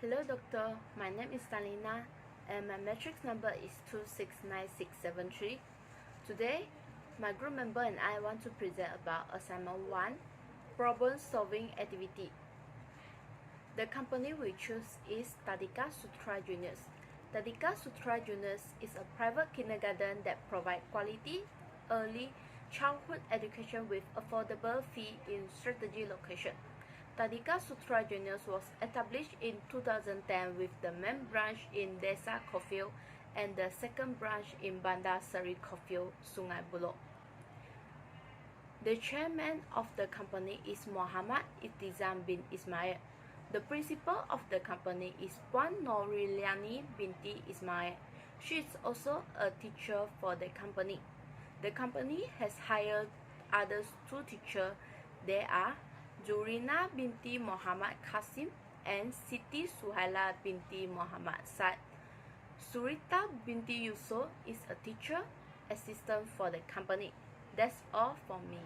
Hello doctor, my name is Salina and my matrix number is 269673. Today, my group member and I want to present about assignment 1, problem solving activity. The company we choose is Tadika Sutera Juniors. Tadika Sutera Juniors is a private kindergarten that provides quality early childhood education with affordable fee in strategic location. Tadika Sutera Juniors was established in 2010 with the main branch in Desa Cofield and the second branch in Bandar Seri Cofield, Sungai Buloh. The chairman of the company is Muhammad Ittizam bin Ismail. The principal of the company is Puan Noriliani binti Ismail. She is also a teacher for the company. The company has hired other two teachers. They are Jurina binti Muhammad Qasim and Siti Suhaila binti Muhammad Said. Surita binti Yusuf is a teacher assistant for the company. That's all from me.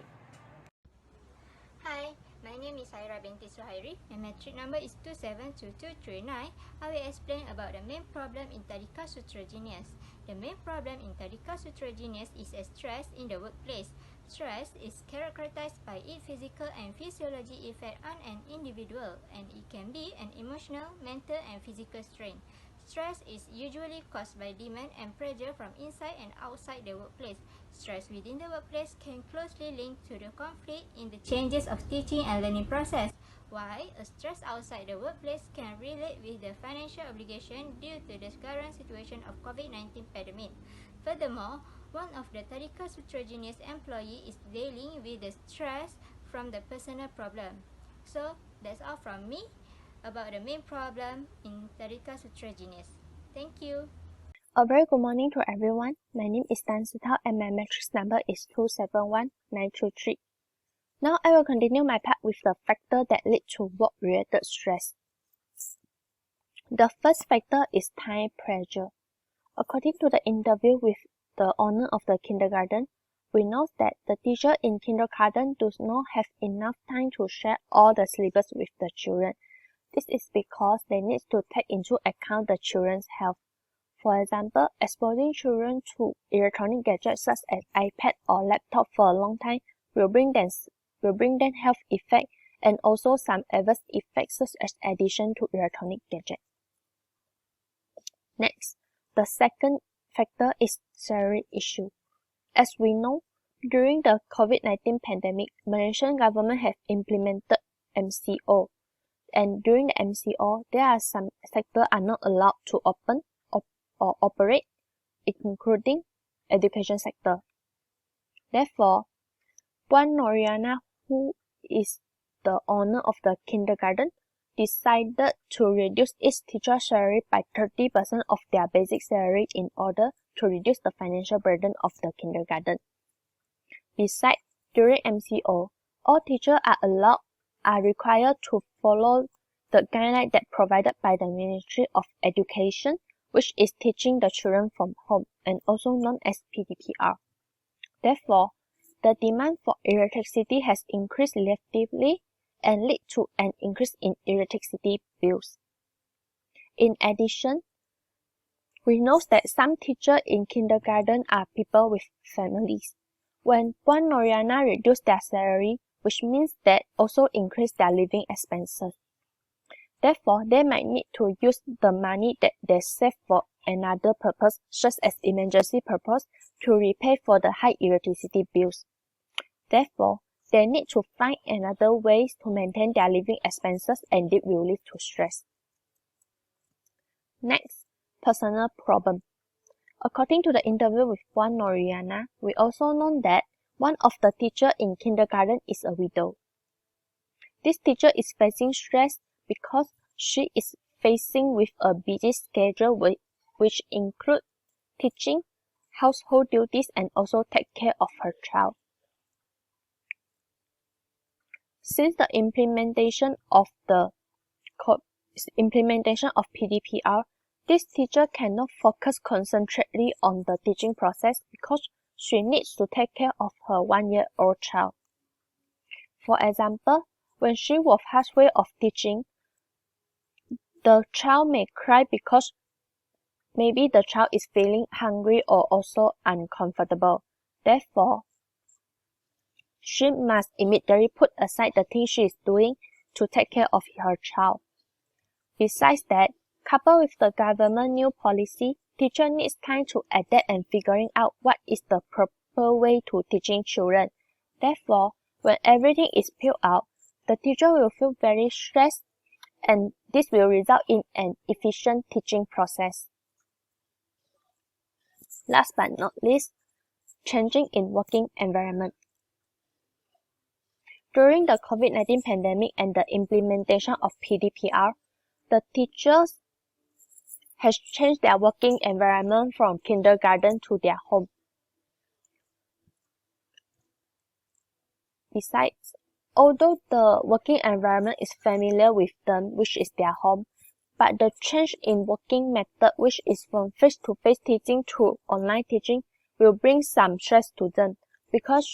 Hi, my name is Saira binti Suhairi. My matric number is 272239. I will explain about the main problem in Tadika Sutera Juniors. The main problem in Tadika Sutera Juniors is a stress in the workplace. Stress is characterized by its physical and physiological effect on an individual, and it can be an emotional, mental, and physical strain. Stress is usually caused by demand and pressure from inside and outside the workplace. Stress within the workplace can closely link to the conflict in the changes of teaching and learning process, while a stress outside the workplace can relate with the financial obligation due to the current situation of COVID-19 pandemic. Furthermore, one of the Tadika Sutera Juniors employee is dealing with the stress from the personal problem. So, that's all from me about the main problem in Tadika Sutera Juniors. Thank you. A very good morning to everyone. My name is Tan Sutera and my matrix number is 271923. Now I will continue my part with the factor that lead to work-related stress. The first factor is time pressure. According to the interview with the owner of the kindergarten, we know that the teacher in kindergarten does not have enough time to share all the syllabus with the children. This is because they need to take into account the children's health. For example, exposing children to electronic gadgets such as iPad or laptop for a long time will bring them health effects and also some adverse effects such as addiction to electronic gadgets. Next, the second factor is salary issue. As we know, during the COVID-19 pandemic, Malaysian government have implemented MCO. And during the MCO, there are some sectors are not allowed to open or operate, including education sector. Therefore, Puan Noriana, who is the owner of the kindergarten, decided to reduce its teacher salary by 30% of their basic salary in order to reduce the financial burden of the kindergarten. Besides, during MCO, all teachers are required to follow the guideline that provided by the Ministry of Education, which is teaching the children from home and also known as PDPR. Therefore, the demand for electricity has increased relatively and lead to an increase in electricity bills. In addition, we know that some teachers in kindergarten are people with families. When Puan Noriana reduced their salary, which means that also increase their living expenses. Therefore, they might need to use the money that they save for another purpose, such as emergency purpose, to repay for the high electricity bills. Therefore, they need to find another ways to maintain their living expenses, and it will lead to stress. Next, personal problem. According to the interview with Puan Noriana, we also know that one of the teachers in kindergarten is a widow. This teacher is facing stress because she is facing with a busy schedule which include teaching, household duties, and also take care of her child. Since the implementation of PDPR, this teacher cannot focus concentrately on the teaching process because she needs to take care of her 1-year-old child. For example, when she was halfway of teaching, the child may cry because maybe the child is feeling hungry or also uncomfortable. Therefore, she must immediately put aside the things she is doing to take care of her child. Besides that, coupled with the government new policy, teacher needs time to adapt and figuring out what is the proper way to teaching children. Therefore, when everything is filled out, the teacher will feel very stressed, and this will result in an efficient teaching process. Last but not least, changing in working environment. During the COVID-19 pandemic and the implementation of PDPR, the teachers has changed their working environment from kindergarten to their home. Besides, although the working environment is familiar with them, which is their home, but the change in working method, which is from face-to-face teaching to online teaching, will bring some stress to them because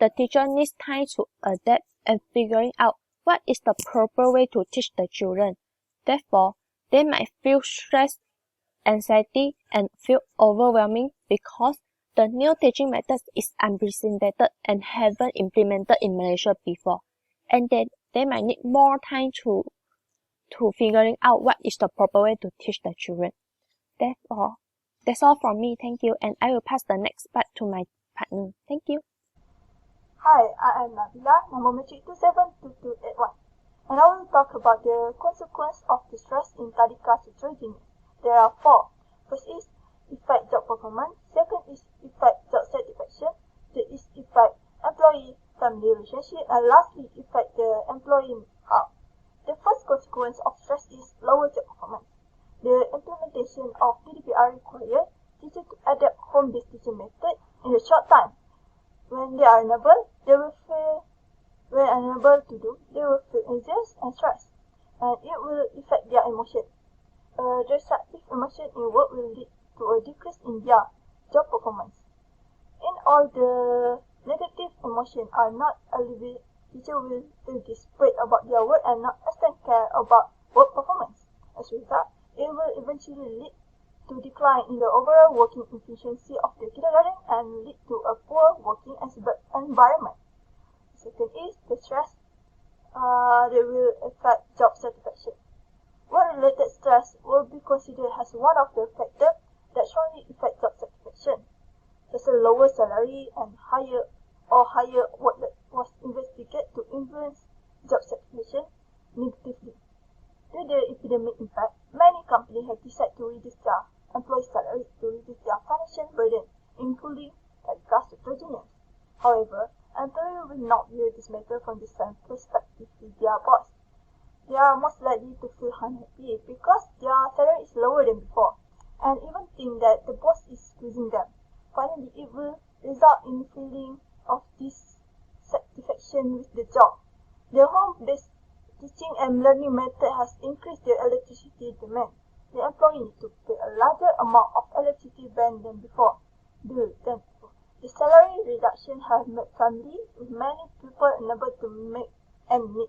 the teacher needs time to adapt and figuring out what is the proper way to teach the children. Therefore, they might feel stress, anxiety, and feel overwhelming because the new teaching method is unprecedented and haven't implemented in Malaysia before, and then they might need more time to figuring out what is the proper way to teach the children. Therefore, that's all from me. Thank you, and I will pass the next part to my partner. Thank you. Hi, I am Nabila, number matric 272281, and I will talk about the consequence of the stress in Tadika Sutera. There are four. First is effect job performance, second is effect job satisfaction, third is effect employee-family relationship, and lastly effect the employee health. The first consequence of stress is lower job performance. The implementation of PDPR requires teachers to adapt home-based teaching method in a short time. When they are unable, they will feel anxious and stressed, and it will affect their emotion. A destructive emotion in work will lead to a decrease in their job performance. In all the negative emotions are not alleviated, teachers will feel desperate about their work and not extend care about work performance. As a result, it will eventually lead to decline in the overall working efficiency of the kindergarten and lead to a poor working environment. Second is the stress that will affect job satisfaction. Work-related stress will be considered as one of the factors that strongly affect job satisfaction. Such a lower salary and higher workload was investigated to influence job satisfaction negatively. Due to the epidemic impact, many companies have decided to reduce their employees' salaries to reduce their financial burden, including Tadika Sutera. However, employees will not view this matter from the same perspective with their boss. They are most likely to feel unhappy because their salary is lower than before, and even think that the boss is squeezing them. Finally, it will result in a feeling of dissatisfaction with the job. The home-based teaching and learning method has increased the electricity demand. The employee needs to pay a larger amount of electricity bill than before. The salary reduction has made families with many people unable to make ends meet,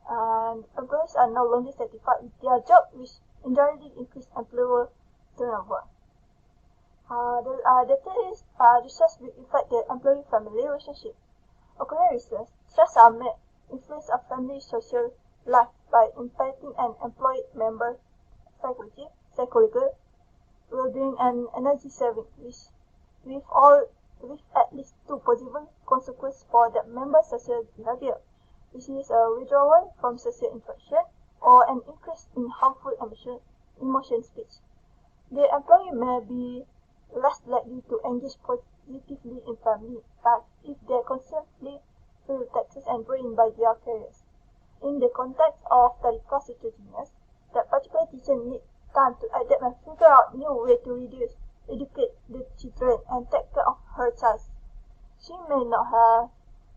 and employees are no longer satisfied with their job, which indirectly increase employer turnover. The third is the stress will affect the employee-family relationship. According to research, stress are may influence a family's social life by impacting an employee member's psychological well-being and energy saving, with at least two possible consequences for that member's social behavior, which is a withdrawal from social interaction or an increase in harmful emotion speech. The employee may be less likely to engage positively in family life if they constantly feel taxes and burdened by their careers. In the context of Tadika Sutera, that particular teacher needs time to adapt and figure out new ways to educate the children and take care of her child. She may not have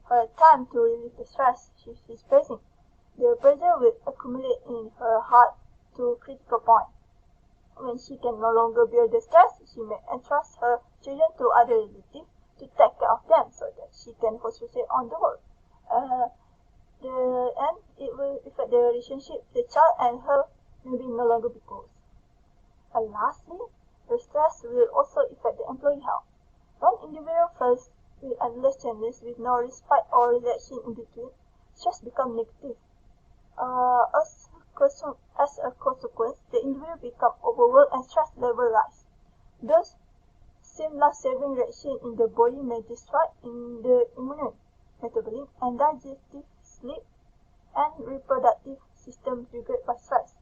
her time to relieve the stress she is facing. The pressure will accumulate in her heart to a critical point. When she can no longer bear the stress, she may entrust her children to other relatives to take care of them so that she can concentrate on the work. and it will affect the relationship the child and her maybe no longer be close. And lastly, the stress will also affect the employee health. When individual face with endless challenges with no respite or relaxation in between, stress becomes negative. As a consequence, the individual become overwhelmed and stress level rise. Thus, same life-saving reaction in the body may destroy in the immune, metabolic, and digestive, sleep, and reproductive system triggered by stress.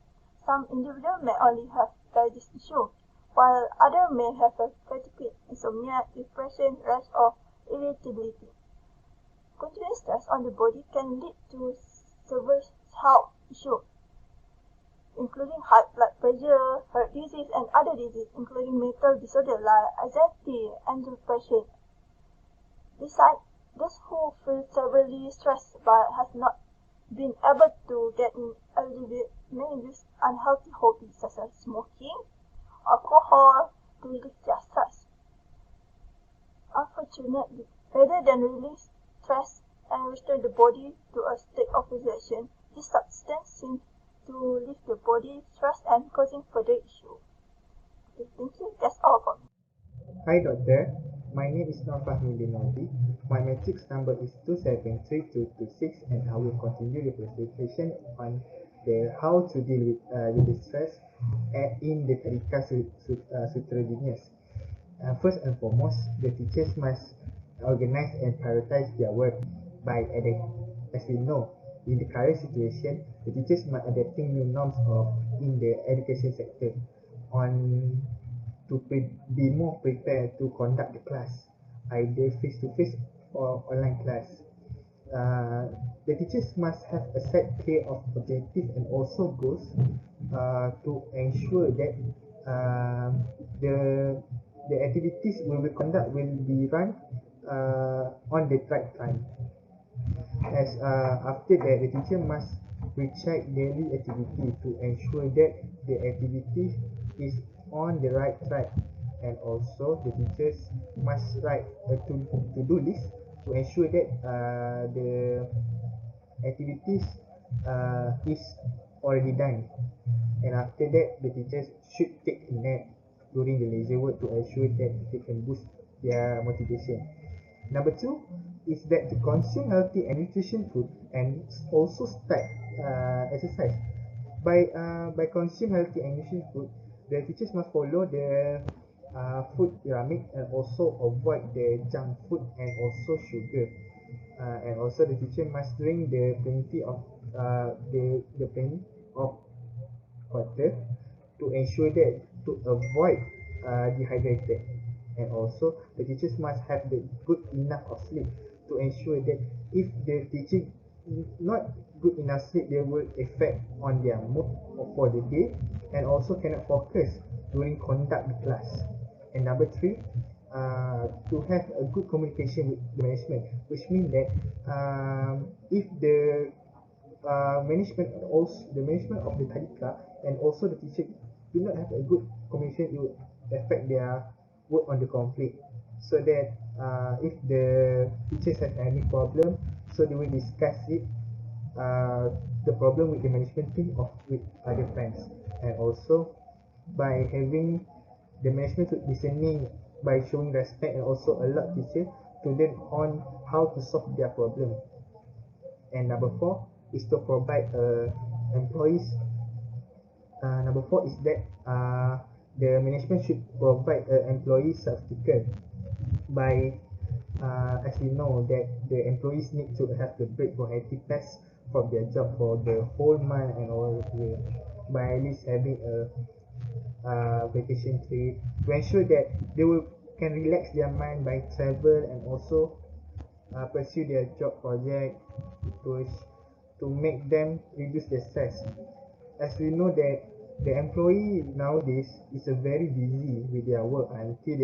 Some individuals may only have digestive issue, while others may have a fatigue, insomnia, depression, rash, or irritability. Continuous stress on the body can lead to severe health issues, including high blood pressure, heart disease, and other diseases, including mental disorders like anxiety and depression. Besides, those who feel severely stressed but has not been able to get in alleviate may use unhealthy hobbies such as smoking, alcohol to relieve their stress. Unfortunately, rather than release stress and restore the body to a state of relaxation, this substance seems to leave the body stressed and causing further issues. Okay, thank you. That's all for me. Hi doctor, my name is Nur Fahmi. My matrix number is 273226 and I will continue the presentation on the how to deal with the stress in the Tadika Sutera genius. First and foremost, the teachers must organize and prioritize their work by as we know, in the current situation, the teachers must adapting new norms in the education sector on to be more prepared to conduct the class, either face-to-face or online class. The teachers must have a set clear of objectives and also goals to ensure that the activities will be run on the right time. As after that, the teacher must recheck daily activity to ensure that the activity is on the right track, and also the teachers must write a to-do list to ensure that the activities is already done. And after that, the teachers should take a nap during the leisure work to ensure that they can boost their motivation. Number two is that to consume healthy and nutrition food and also start exercise. By consume healthy and nutrition food, the teachers must follow the food pyramid and also avoid the junk food and also sugar. And also the teacher must drink the plenty of water to ensure that to avoid dehydrated. And also the teachers must have the good enough of sleep to ensure that if the teaching not good enough sleep, they will affect on their mood for the day and also cannot focus during conduct the class. And number three, to have a good communication with the management, which means that if the management of the Tadika and also the teacher do not have a good communication, it will affect their work on the conflict. So that if the teachers have any problem, so they will discuss it the problem with the management team or with other friends. And also by having the management listening, by showing respect and also allow teacher to learn on how to solve their problem. And number four is to provide employees. Number four is that the management should provide employee certificate by as we know that the employees need to have the break for active test from their job for the whole month and all year, by at least having a vacation trip to ensure that they will can relax their mind by travel and also pursue their job project to to make them reduce their stress. As we know that the employee nowadays is a very busy with their work until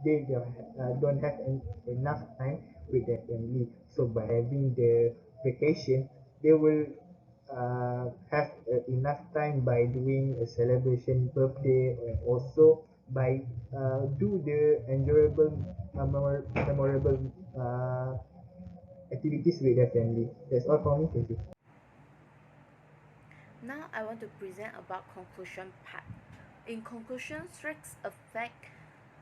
they don't have enough time with their family. So by having the vacation, they will have enough time by doing a celebration birthday and also by do the enjoyable memorable activities with their family. That's all for me. Thank you. Now I want to present about conclusion part. In conclusion, stress affect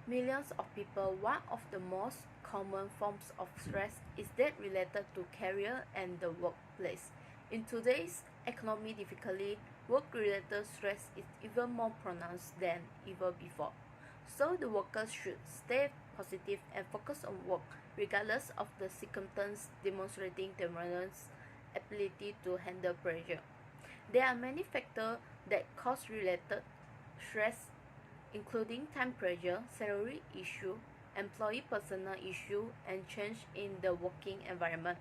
millions of people. One of the most common forms of stress is that related to career and the workplace. In today's economy difficulty, work-related stress is even more pronounced than ever before. So the workers should stay positive and focus on work, regardless of the circumstance, demonstrating their ability to handle pressure. There are many factors that cause related stress, including time pressure, salary issue, employee personal issue, and change in the working environment.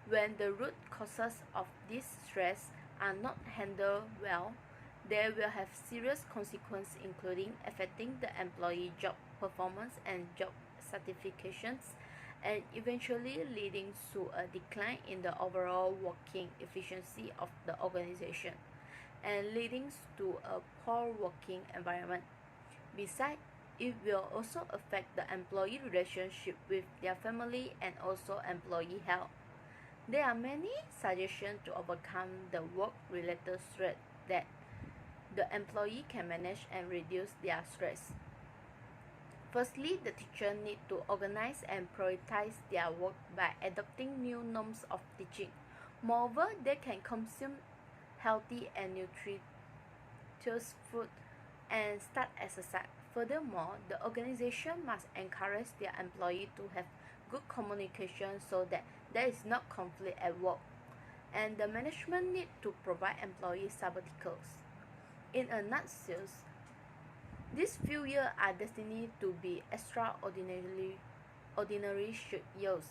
When the root causes of this stress are not handled well, they will have serious consequences, including affecting the employee job performance and job certifications, and eventually leading to a decline in the overall working efficiency of the organization, and leading to a poor working environment. Besides, it will also affect the employee relationship with their family and also employee health. There are many suggestions to overcome the work-related stress that the employee can manage and reduce their stress. Firstly, the teacher need to organize and prioritize their work by adopting new norms of teaching. Moreover, they can consume healthy and nutritious food and start exercise. Furthermore, the organization must encourage their employee to have good communication so that there is not conflict at work. And the management need to provide employee sabbaticals. In a nutshell, these few years are destined to be extraordinary years.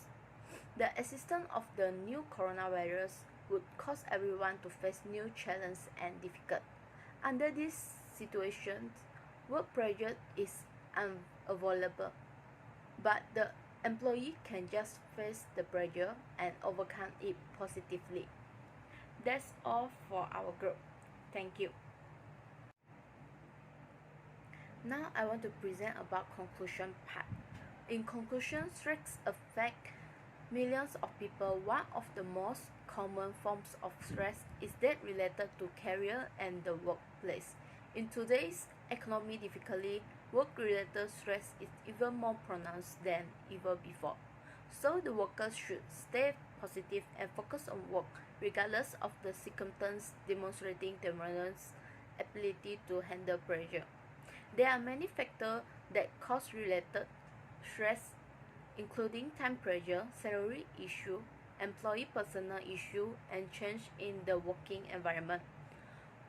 The existence of the new coronavirus would cause everyone to face new challenges and difficult. Under these situations, work pressure is unavoidable, but the employee can just face the pressure and overcome it positively. That's all for our group. Thank you. Now I want to present about conclusion part. In conclusion, stress affect millions of people. One of the most common forms of stress is that related to career and the workplace. In today's economy difficulty, work-related stress is even more pronounced than ever before. So the workers should stay positive and focus on work, regardless of the circumstance, demonstrating their ability to handle pressure. There are many factors that cause related stress, including time pressure, salary issue, employee personal issue, and change in the working environment.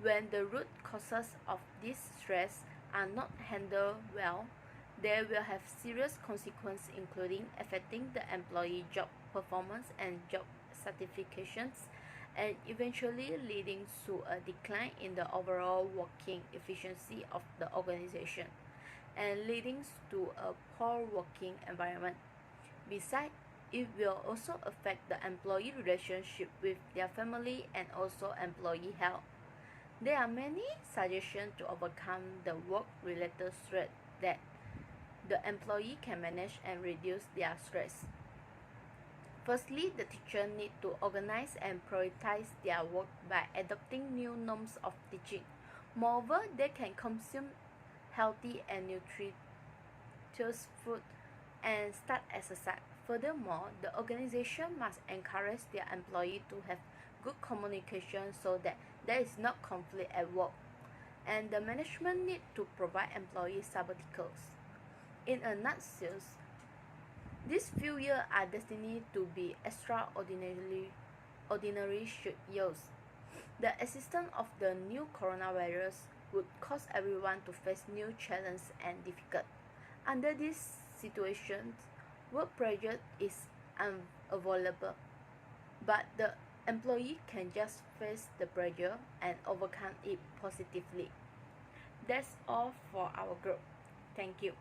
When the root causes of this stress are not handled well, they will have serious consequences, including affecting the employee job performance and job certifications, and eventually leading to a decline in the overall working efficiency of the organization, and leading to a poor working environment. Besides, it will also affect the employee relationship with their family and also employee health. There are many suggestions to overcome the work-related stress that the employee can manage and reduce their stress. Firstly, the teacher need to organize and prioritize their work by adopting new norms of teaching. Moreover, they can consume healthy and nutritious food and start exercise. Furthermore, the organization must encourage their employee to have good communication so that there is not conflict at work. And the management need to provide employee sabbaticals. In a nutshell, these few years are destined to be extraordinary years. The existence of the new coronavirus would cause everyone to face new challenges and difficult. Under these situations, work pressure is unavoidable, but the employee can just face the pressure and overcome it positively. That's all for our group. Thank you.